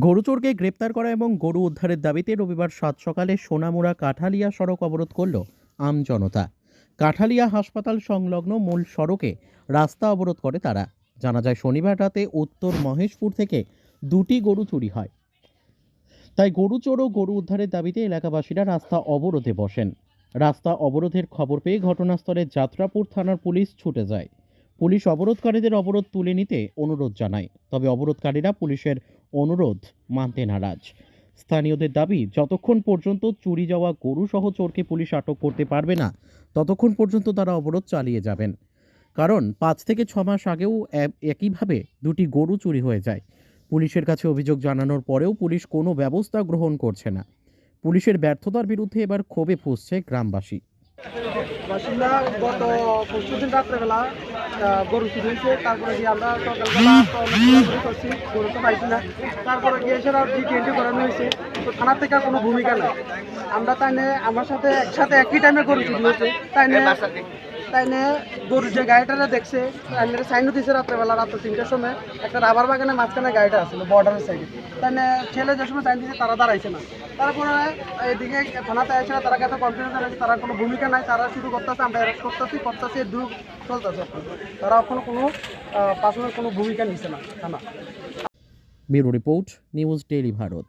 গরুচোরকে গ্রেপ্তার করা এবং গরু উদ্ধারের দাবিতে রবিবার সাত সকালে সোনামুড়া কাঠালিয়া সড়ক অবরোধ করল আমজনতা। কাঠালিয়া হাসপাতাল সংলগ্ন মূল সড়কে রাস্তা অবরোধ করে তারা। জানা যায়, শনিবার রাতে উত্তর মহেশপুর থেকে দুটি গরু চুরি হয়। তাই গরুচোর ও গরু উদ্ধারের দাবিতে এলাকাবাসীরা রাস্তা অবরোধে বসেন। রাস্তা অবরোধের খবর পেয়ে ঘটনাস্থলে যাত্রাপুর থানার পুলিশ ছুটে যায়। পুলিশ অবরোধকারীদের অবরোধ তুলে নিতে অনুরোধ জানায়, তবে অবরোধকারীরা পুলিশের অনুরোধ মানতে নারাজ। স্থানীয়দের দাবি, যতক্ষণ পর্যন্ত চুরি যাওয়া গরু সহ চোরকে পুলিশ আটক করতে পারবে না, ততক্ষণ পর্যন্ত তারা অবরোধ চালিয়ে যাবেন। কারণ ৫ থেকে ৬ মাস আগেও একইভাবে দুটি গরু চুরি হয়ে যায়। পুলিশের কাছে অভিযোগ জানানোর পরেও পুলিশ কোনো ব্যবস্থা গ্রহণ করছে না। পুলিশের ব্যর্থতার বিরুদ্ধে এবার ক্ষোভে ফুঁসছে গ্রামবাসী। বাসিন্দা গত পরশুদিন রাত্রেবেলা গরু চুরি হয়েছে। তারপরে গিয়ে আমরা সকালবেলা তো করছি, গরু তো পাইছি না। তারপরে গিয়ে সেটা ডিটেনটি করানো হয়েছে, তো থানার থেকে কোনো ভূমিকা নেই। আমরা তাই নিয়ে আমার সাথে একসাথে একই টাইমে গরু চুরি হয়েছে। তাই নিয়ে গরুর যে গাড়িটা দেখছে, সাইনও দিয়েছে রাত্রে ৩টার সময় একটা রাবার বাগানের মাঝখানে গাড়িটা আসছিল বর্ডারের সাইডে। তাই ছেলে যে সময় সাইন দিয়েছে তারা দাঁড়াইছে না। তারপরে এদিকে থানাতে আসে, তারা কাছে কনফিডেন্স আছে, তারা কোনো ভূমিকা নাই। তারা শুরু করতেছে, আমরা অ্যারেস্ট করতেছি দূর চলতেছে। তারা এখনো কোনো পার্সোনাল কোনো ভূমিকা নিচ্ছে না থানা। Bureau report, news daily Bharat.